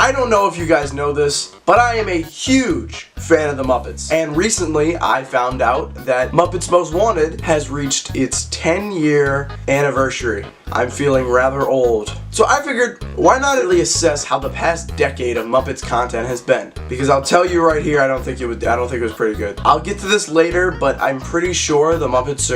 I don't know if you guys know this, but I am a huge fan of the Muppets. And recently, I found out that Muppets Most Wanted has reached its 10-year anniversary. I'm feeling rather old. So I figured, why not really assess how the past decade of Muppets content has been? Because I'll tell you right here, I don't think it was pretty good. I'll get to this later, but I'm pretty sure the Muppets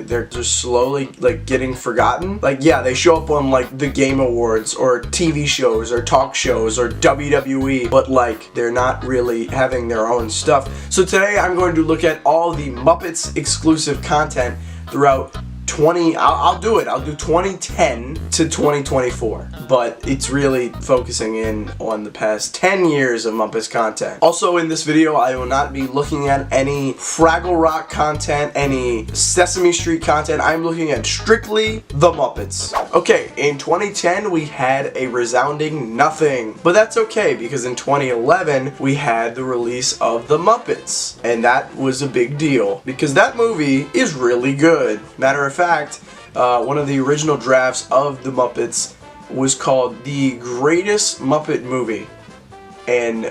they're just slowly like getting forgotten. Like, yeah, they show up on like the Game Awards or TV shows or talk shows or WWE, but like they're not really having their own stuff. So today I'm going to look at all the Muppets exclusive content throughout I'll do 2010 to 2024, but it's really focusing in on the past 10 years of Muppets content. Also in this video, I will not be looking at any Fraggle Rock content, any Sesame Street content. I'm looking at strictly the Muppets. Okay, in 2010 we had a resounding nothing, but that's okay because in 2011 we had the release of the Muppets, and that was a big deal because that movie is really good. Matter of fact, one of the original drafts of the Muppets was called The Greatest Muppet Movie, and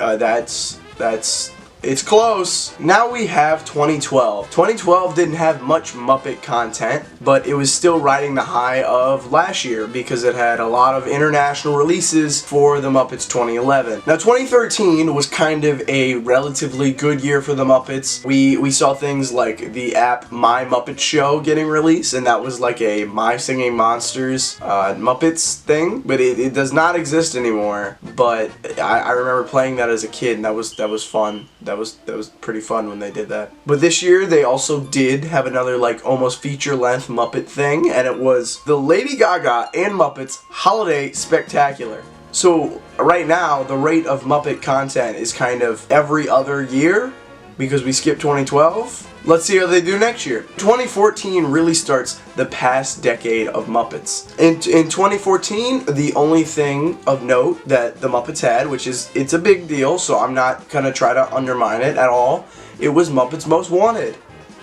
it's close. Now we have 2012. 2012 didn't have much Muppet content, but it was still riding the high of last year because it had a lot of international releases for the Muppets 2011. Now 2013 was kind of a relatively good year for the Muppets. We saw things like the app My Muppet Show getting released, and that was like a My Singing Monsters Muppets thing, but it does not exist anymore. But I remember playing that as a kid, and that was fun. That was pretty fun when they did that. But this year they also did have another like almost feature-length Muppet thing, and it was the Lady Gaga and Muppets Holiday Spectacular. So right now the rate of Muppet content is kind of every other year because we skipped 2012. Let's see how they do next year. 2014 really starts the past decade of Muppets. In 2014, the only thing of note that the Muppets had, which is, it's a big deal, so I'm not gonna try to undermine it at all, it was Muppets Most Wanted.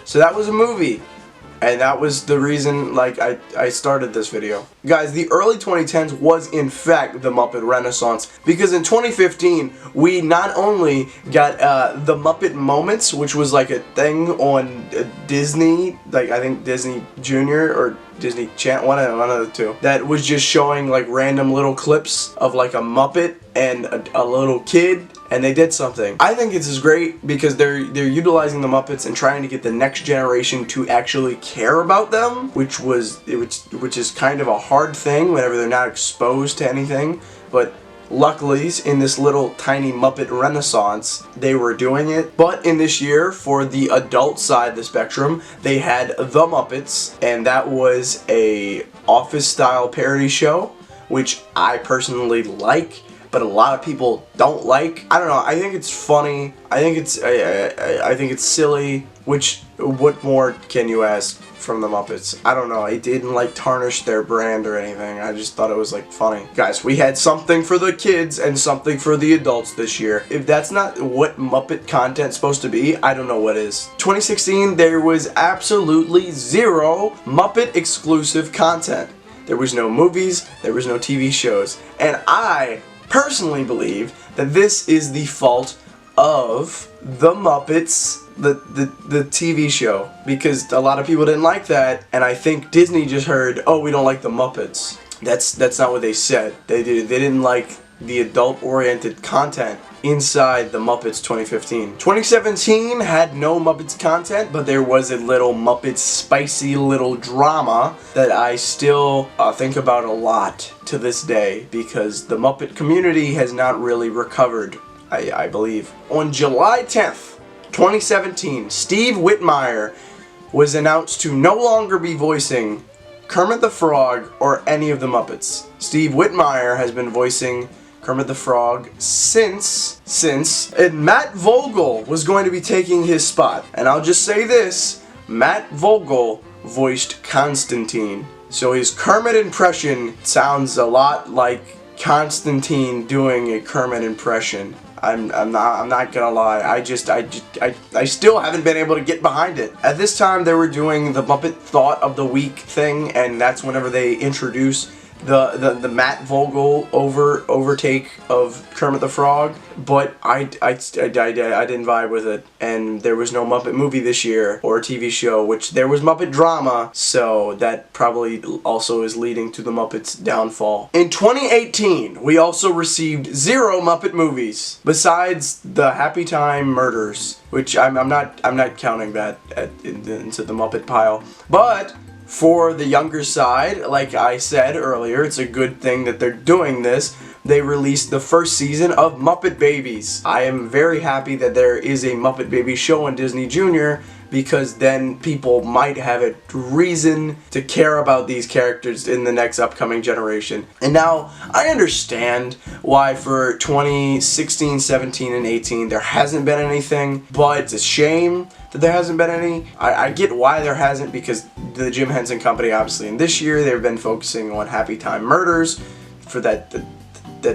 So that was a movie. And that was the reason, like, I started this video. Guys, the early 2010s was, in fact, the Muppet Renaissance. Because in 2015, we not only got the Muppet Moments, which was like a thing on Disney, like, I think Disney Junior or Disney Channel, one of the two, that was just showing, like, random little clips of, like, a Muppet and a little kid, and they did something. I think this is great because they're utilizing the Muppets and trying to get the next generation to actually care about them, which is kind of a hard thing whenever they're not exposed to anything. But luckily, in this little tiny Muppet Renaissance, they were doing it. But in this year, for the adult side of the spectrum, they had The Muppets, and that was a office-style parody show, which I personally like, but a lot of people don't like. I don't know, I think it's funny, I think it's silly, what more can you ask from the Muppets? I don't know, it didn't like tarnish their brand or anything, I just thought it was like funny. Guys, we had something for the kids and something for the adults this year. If that's not what Muppet content's supposed to be, I don't know what is. 2016, there was absolutely zero Muppet exclusive content. There was no movies, there was no TV shows, and I personally believe that this is the fault of the Muppets, the TV show, because a lot of people didn't like that, and I think Disney just heard, oh, we don't like the Muppets. That's not what they said. They didn't like the adult-oriented content inside the Muppets 2015. 2017 had no Muppets content, but there was a little Muppets spicy little drama that I still think about a lot to this day because the Muppet community has not really recovered, I believe. On July 10th, 2017, Steve Whitmire was announced to no longer be voicing Kermit the Frog or any of the Muppets. Steve Whitmire has been voicing Kermit the Frog and Matt Vogel was going to be taking his spot. And I'll just say this, Matt Vogel voiced Constantine. So his Kermit impression sounds a lot like Constantine doing a Kermit impression. I'm not gonna lie, I still haven't been able to get behind it. At this time they were doing the Muppet Thought of the Week thing, and that's whenever they introduce the Matt Vogel overtake of Kermit the Frog, but I didn't vibe with it, and there was no Muppet movie this year or TV show, which there was Muppet drama, so that probably also is leading to the Muppets' downfall. In 2018, we also received 0 Muppet movies besides the Happy Time Murders, which I'm not counting that into the Muppet pile, but for the younger side, like I said earlier, it's a good thing that they're doing this. They released the first season of Muppet Babies. I am very happy that there is a Muppet Babies show on Disney Junior, because then people might have a reason to care about these characters in the next upcoming generation. And now, I understand why for 2016, 17, and 18 there hasn't been anything, but it's a shame that there hasn't been any. I get why there hasn't, because the Jim Henson Company, obviously, in this year they've been focusing on Happy Time Murders for that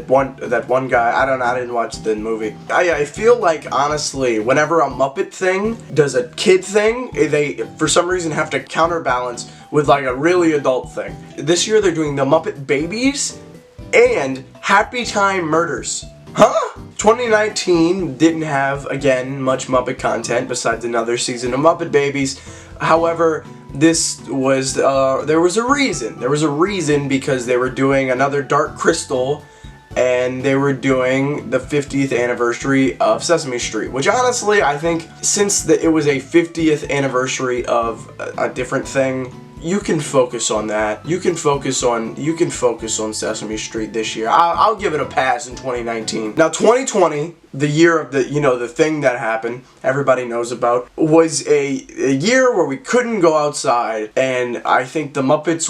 one guy. I didn't watch the movie. I feel like, honestly, whenever a Muppet thing does a kid thing, they for some reason have to counterbalance with like a really adult thing. This year they're doing the Muppet Babies and Happy Time Murders. Huh? 2019 didn't have, again, much Muppet content besides another season of Muppet Babies. However, this was, there was a reason. There was a reason, because they were doing another Dark Crystal, and they were doing the 50th anniversary of Sesame Street, which honestly, I think, since it was a 50th anniversary of a different thing, you can focus on that. You can focus on Sesame Street this year. I'll give it a pass in 2019. Now 2020, the year of the thing that happened, everybody knows about, was a year where we couldn't go outside, and I think the Muppets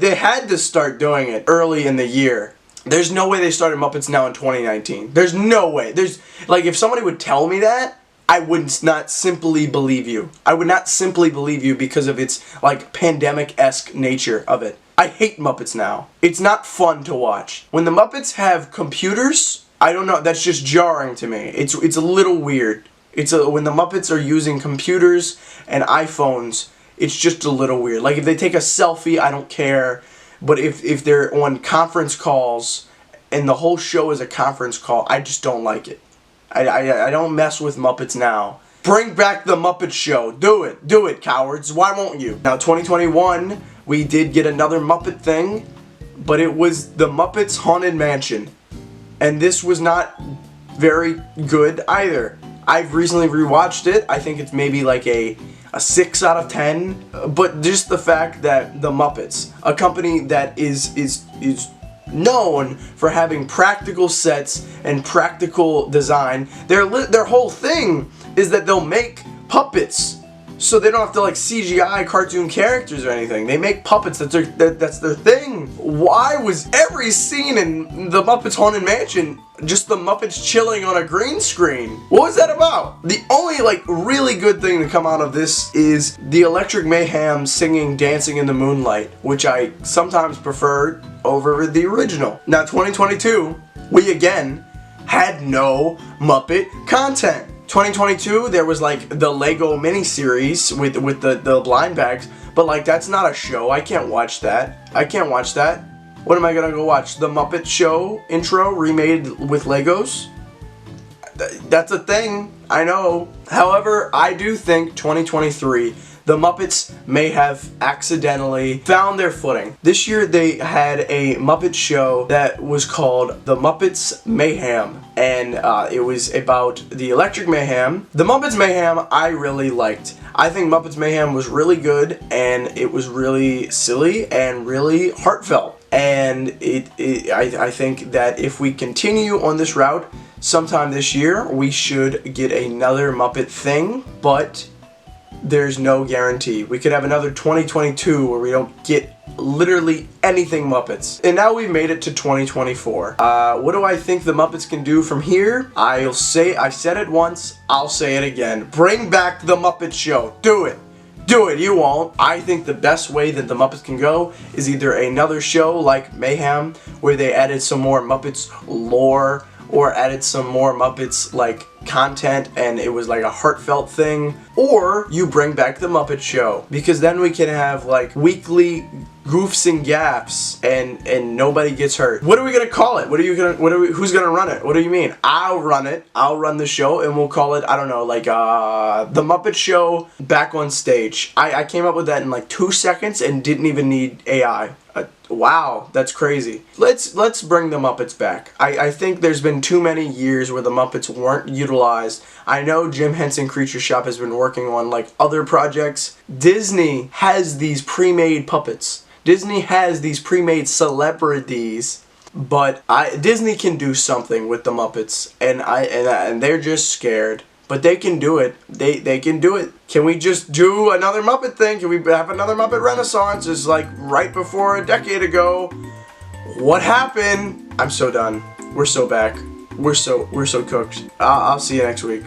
they had to start doing it early in the year. There's no way they started Muppets now in 2019. There's no way. If somebody would tell me that, I would not simply believe you. I would not simply believe you because of its, pandemic-esque nature of it. I hate Muppets now. It's not fun to watch. When the Muppets have computers, I don't know, that's just jarring to me. It's a little weird. When the Muppets are using computers and iPhones, it's just a little weird. Like, if they take a selfie, I don't care. But if they're on conference calls and the whole show is a conference call, I just don't like it. I don't mess with Muppets now. Bring back the Muppet Show. Do it, cowards. Why won't you? Now, 2021, we did get another Muppet thing, but it was the Muppets Haunted Mansion. And this was not very good either. I've recently rewatched it. I think it's maybe like a 6 out of 10. But just the fact that the Muppets, a company that is known for having practical sets and practical design, their whole thing is that they'll make puppets, so they don't have to CGI cartoon characters or anything. They make puppets. That's their thing. Why was every scene in the Muppets Haunted Mansion just the Muppets chilling on a green screen? What was that about? The only really good thing to come out of this is the Electric Mayhem singing Dancing in the Moonlight, which I sometimes preferred over the original. Now 2022, we again had no Muppet content. 2022, there was the Lego miniseries with the blind bags, but that's not a show. I can't watch that. What am I gonna go watch? The Muppet Show intro remade with Legos? That's a thing, I know. However, I do think 2023, the Muppets may have accidentally found their footing. This year they had a Muppet show that was called The Muppets Mayhem, and it was about the Electric Mayhem. The Muppets Mayhem I really liked. I think Muppets Mayhem was really good, and it was really silly and really heartfelt. And I think that if we continue on this route, sometime this year we should get another Muppet thing, but there's no guarantee. We could have another 2022 where we don't get literally anything Muppets. And now we've made it to 2024. What do I think the Muppets can do from here? I said it once, I'll say it again. Bring back the Muppet Show. Do it. Do it, you won't. I think the best way that the Muppets can go is either another show like Mayhem, where they added some more Muppets lore, or added some more Muppets content and it was a heartfelt thing, or you bring back the Muppet Show, because then we can have weekly goofs and gaffs, and nobody gets hurt. What are we gonna call it? Who's gonna run it? What do you mean? I'll run it. I'll run the show, and we'll call it, I don't know, like the Muppet Show back on stage. I came up with that in like 2 seconds and didn't even need AI. Wow, that's crazy. Let's bring the Muppets back. I think there's been too many years where the Muppets weren't utilized. I know Jim Henson Creature Shop has been working on like other projects. Disney has these pre-made puppets. Disney has these pre-made celebrities. But Disney can do something with the Muppets, and they're just scared. But they can do it. They can do it. Can we just do another Muppet thing? Can we have another Muppet Renaissance? It's like right before a decade ago. What happened? I'm so done. We're so back. We're so cooked. I'll see you next week.